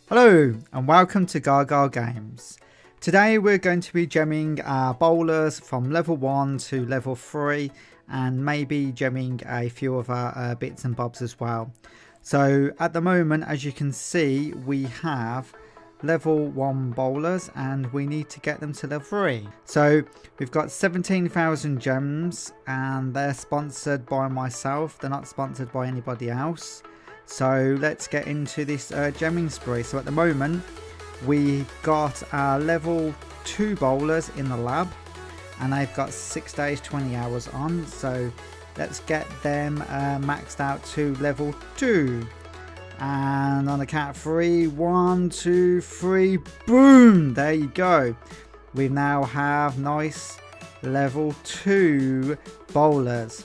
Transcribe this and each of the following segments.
Hello and welcome to Gargoyle Games. Today we're going to be gemming our bowlers from level 1 to level 3 and maybe gemming a few of our bits and bobs as well. So at the moment, as you can see, we have level 1 bowlers and we need to get them to level 3. So we've got 17,000 gems and they're sponsored by myself. They're not sponsored by anybody else. So let's get into this gemming spree. So at the moment we got our level 2 bowlers in the lab and they've got 6 days 20 hours on. So let's get them maxed out to level 2. And on the count of 3, 1, 2, 3, boom! There you go. We now have nice level 2 bowlers.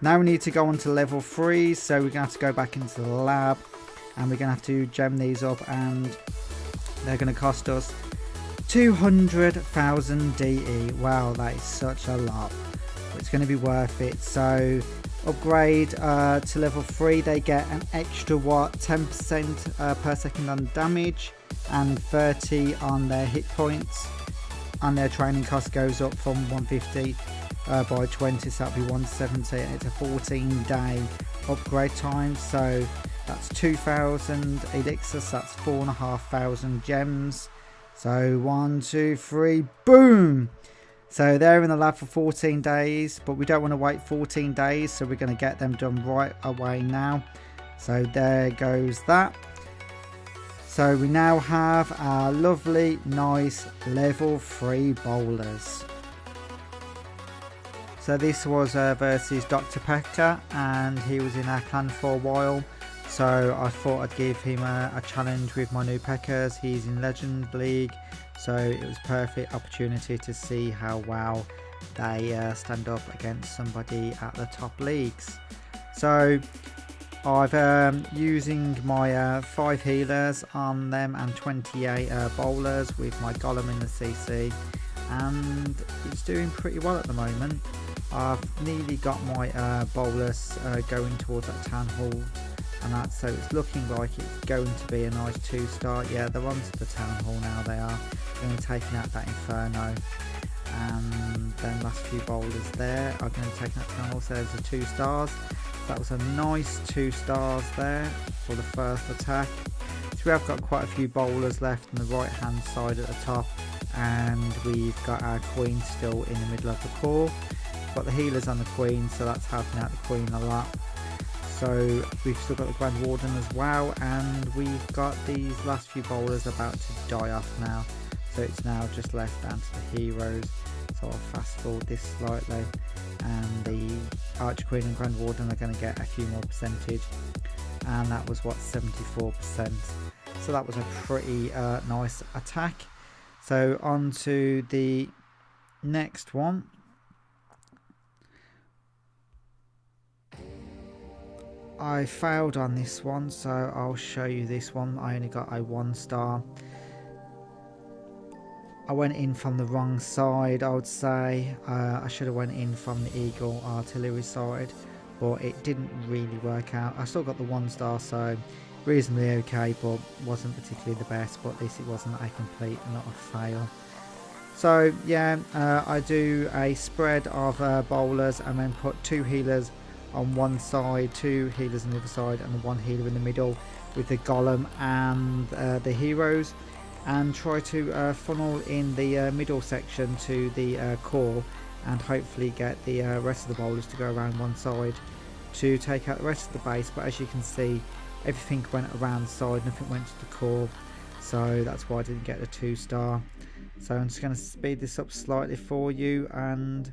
Now we need to go on to level 3, so we're going to have to go back into the lab and we're going to have to gem these up, and they're going to cost us 200,000 DE. Wow, that is such a lot. It's going to be worth it. So upgrade to level 3, they get an extra 10% per second on damage and 30 on their hit points, and their training cost goes up from 150 by 20, so that'll be 170, and it's a 14-day upgrade time. So that's 2,000 elixirs, that's 4,500 gems. So 1, 2, 3, boom! So they're in the lab for 14 days, but we don't want to wait 14 days, so we're going to get them done right away now. So there goes that. So we now have our lovely, nice level 3 bowlers. So this was versus Dr. Pecker, and he was in our clan for a while. So I thought I'd give him a challenge with my new Peckers. He's in Legend League, so it was a perfect opportunity to see how well they stand up against somebody at the top leagues. So I've using my 5 healers on them and 28 bowlers with my golem in the CC, and it's doing pretty well at the moment. I've nearly got my bowlers going towards that town hall and that, so it's looking like it's going to be a nice 2-star. Yeah, they're on to the town hall now. They are going to be taking out that inferno, and then last few bowlers there are going to take that town hall. So there's a 2 stars. That was a nice 2 stars there for the first attack. So we have got quite a few bowlers left on the right hand side at the top, and we've got our queen still in the middle of the core. Got the healers on the queen, so that's helping out the queen a lot. So we've still got the Grand Warden as well, and we've got these last few bowlers about to die off now. So it's now just left down to the heroes. So I'll fast forward this slightly, and the Archqueen and Grand Warden are going to get a few more percentage, and that was what, 74%. So that was a pretty nice attack. So on to the next one. I failed on this one, so I'll show you this one. I only got a 1-star. I went in from the wrong side, I would say. I should have went in from the Eagle artillery side, but it didn't really work out. I still got the 1-star, so reasonably okay, but wasn't particularly the best. But at least it wasn't a complete, not a fail. So yeah, I do a spread of bowlers and then put 2 healers on one side, 2 healers on the other side, and the 1 healer in the middle with the golem and the heroes, and try to funnel in the middle section to the core, and hopefully get the rest of the bowlers to go around one side to take out the rest of the base. But as you can see, everything went around the side, nothing went to the core, so that's why I didn't get the 2-star. So I'm just going to speed this up slightly for you, and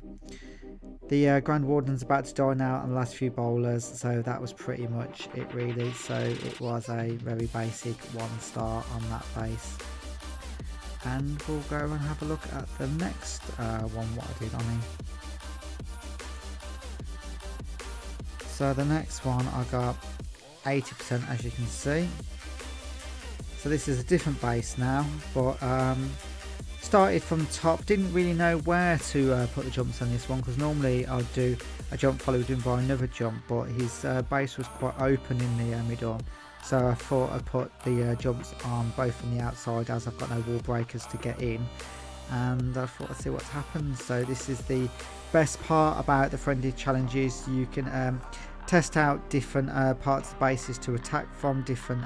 the Grand Warden's about to die now on the last few bowlers, so that was pretty much it really. So it was a very basic 1-star on that base, and we'll go and have a look at the next one, what I did on him. So the next one I got 80%, as you can see. So this is a different base now, but started from the top, didn't really know where to put the jumps on this one, because normally I'd do a jump followed in by another jump, but his base was quite open in the middle, so I thought I'd put the jumps on both on the outside, as I've got no wall breakers to get in, and I thought I'd see what's happened. So this is the best part about the friendly challenges. You can test out different parts of the bases to attack from, different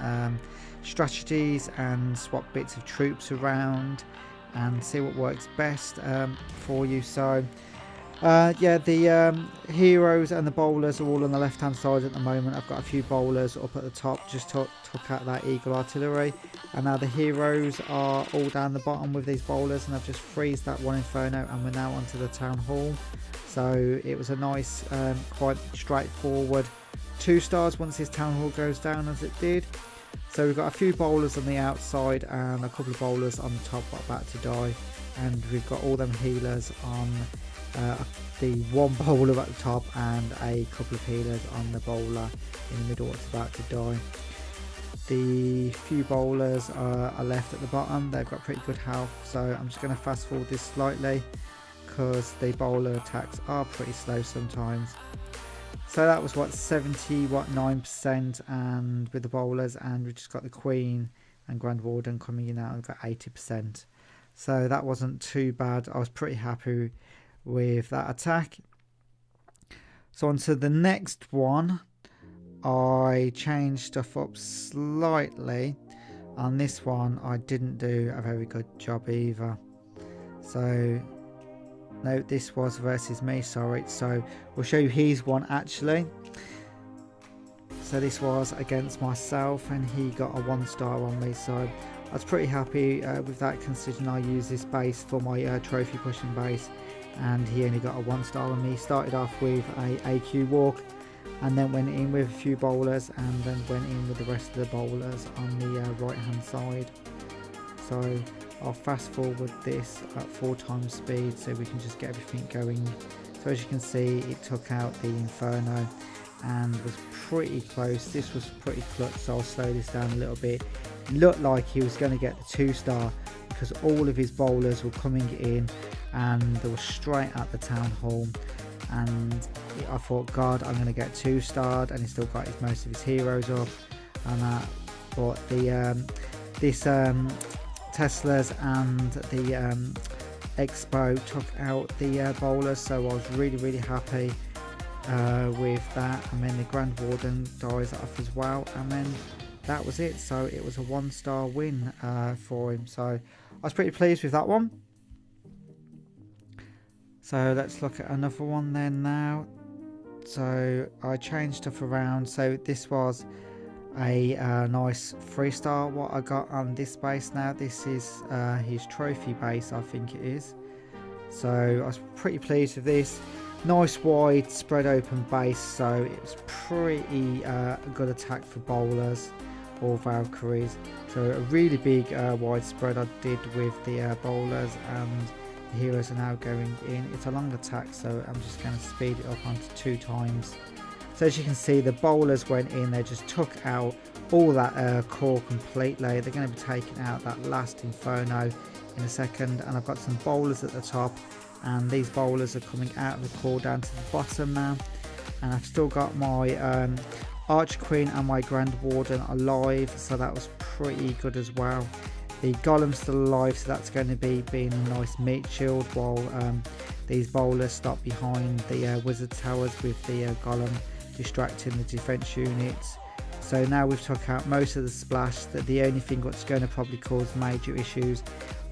strategies, and swap bits of troops around and see what works best for you. So yeah, the heroes and the bowlers are all on the left hand side at the moment. I've got a few bowlers up at the top, just took out that eagle artillery, and now the heroes are all down the bottom with these bowlers, and I've just freezed that one inferno, and we're now onto the town hall. So it was a nice quite straightforward 2 stars once this town hall goes down, as it did. So we've got a few bowlers on the outside and a couple of bowlers on the top about to die, and we've got all them healers on the one bowler at the top and a couple of healers on the bowler in the middle that's about to die. The few bowlers are left at the bottom. They've got pretty good health, so I'm just going to fast forward this slightly because the bowler attacks are pretty slow sometimes. So that was what, 9%, and with the bowlers, and we just got the Queen and Grand Warden coming in now and got 80%. So that wasn't too bad. I was pretty happy with that attack. So on to the next one. I changed stuff up slightly. On this one I didn't do a very good job either. So no, this was versus me, sorry. So we'll show you his one actually. So this was against myself and he got a 1 star on me, so I was pretty happy with that, considering I use this base for my trophy pushing base, and he only got a 1 star on me. He started off with a AQ walk and then went in with a few bowlers and then went in with the rest of the bowlers on the right hand side. So I'll fast forward this at 4 times speed so we can just get everything going. So as you can see, it took out the Inferno and was pretty close. This was pretty clutch, so I'll slow this down a little bit. It looked like he was going to get the 2 star because all of his bowlers were coming in and they were straight at the town hall, and I thought, God, I'm going to get 2 starred, and he still got most of his heroes up and that. But the this Teslas and the Expo took out the bowlers, so I was really happy with that. And then the Grand Warden dies off as well, and then that was it. So it was a 1 star win for him, so I was pretty pleased with that one. So let's look at another one then now. So I changed stuff around. So this was a nice 3 star what I got on this base now. This is his trophy base, I think it is. So I was pretty pleased with this. Nice wide spread open base, so it was pretty good attack for bowlers or Valkyries. So a really big wide spread I did with the bowlers, and the heroes are now going in. It's a long attack, so I'm just going to speed it up onto 2 times. So as you can see, the bowlers went in, they just took out all that core completely. They're going to be taking out that last Inferno in a second, and I've got some bowlers at the top, and these bowlers are coming out of the core down to the bottom now. And I've still got my Archer Queen and my Grand Warden alive, so that was pretty good as well. The Golem's still alive, so that's going to be being a nice meat shield while these bowlers stop behind the wizard towers with the Golem distracting the defense units. So now we've took out most of the splash. That the only thing that's going to probably cause major issues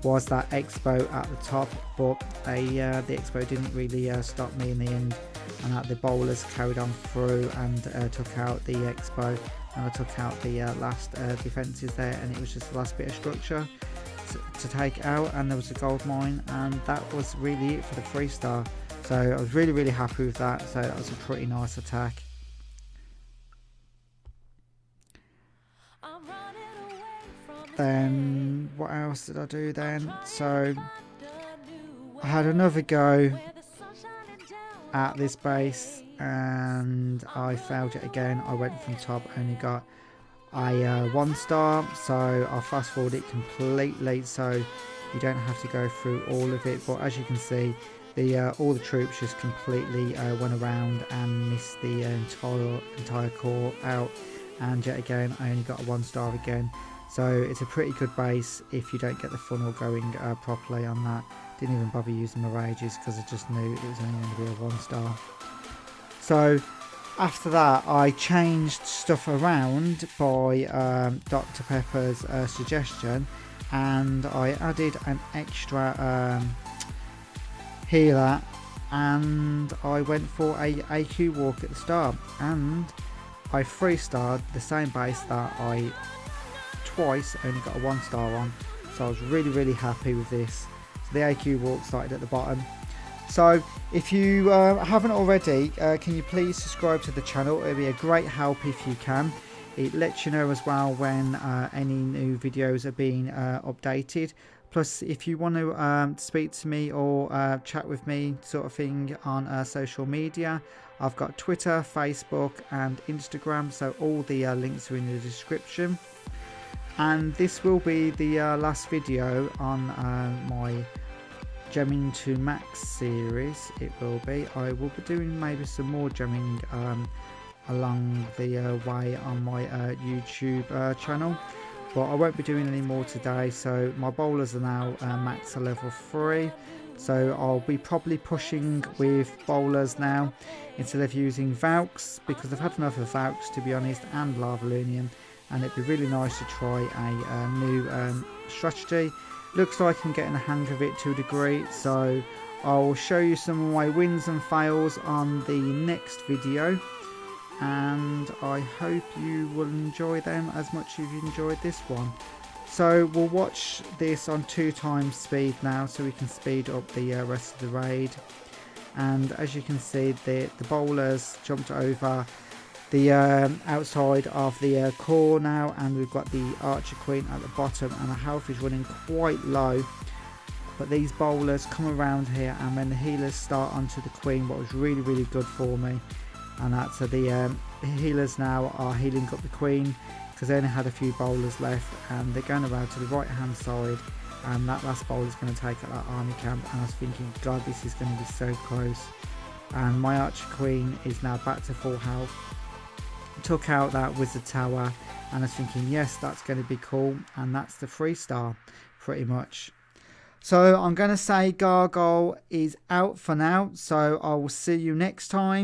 was that Expo at the top, but the Expo didn't really stop me in the end, and that the bowlers carried on through and took out the Expo, and I took out the last defences there, and it was just the last bit of structure to take out, and there was a gold mine, and that was really it for the 3 star. So I was really happy with that. So that was a pretty nice attack. Then what else did I do then? So I had another go at this base and I failed it again. I went from top, only got a 1 star, so I'll fast forward it completely so you don't have to go through all of it. But as you can see, all the troops just completely went around and missed the entire core out, and yet again I only got a 1 star again. So it's a pretty good base if you don't get the funnel going properly on that. Didn't even bother using my rages because I just knew it was only going to be a 1 star. So after that I changed stuff around by Dr. Pepper's suggestion, and I added an extra healer, and I went for a AQ walk at the start, and I 3-starred the same base that I twice only got a 1 star on. So I was really happy with this. So the AQ walk started at the bottom. So if you haven't already, can you please subscribe to the channel? It would be a great help if you can. It lets you know as well when any new videos are being updated. Plus, if you want to speak to me or chat with me sort of thing on social media, I've got Twitter, Facebook and Instagram, so all the links are in the description. And this will be the last video on my Gemming to Max series. It will be. I will be doing maybe some more gemming along the way on my YouTube channel, but I won't be doing any more today. So my bowlers are now max level 3, so I'll be probably pushing with bowlers now instead of using Valks, because I've had enough of Valks, to be honest, and Lavalunium, and it'd be really nice to try a new strategy. Looks like I'm getting the hang of it to a degree, so I'll show you some of my wins and fails on the next video, and I hope you will enjoy them as much as you enjoyed this one. So we'll watch this on 2 times speed now, so we can speed up the rest of the raid. And as you can see, the bowlers jumped over the outside of the core now, and we've got the Archer Queen at the bottom, and the health is running quite low. But these bowlers come around here, and when the healers start onto the Queen, what was really good for me, and that's the healers now are healing up the Queen, because they only had a few bowlers left, and they're going around to the right hand side, and that last bowler is going to take out that army camp. And I was thinking, God, this is going to be so close. And my Archer Queen is now back to full health. Took out that Wizard Tower, and I was thinking, yes, that's going to be cool, and that's the 3-star pretty much. So I'm going to say Gargoyle is out for now, so I will see you next time.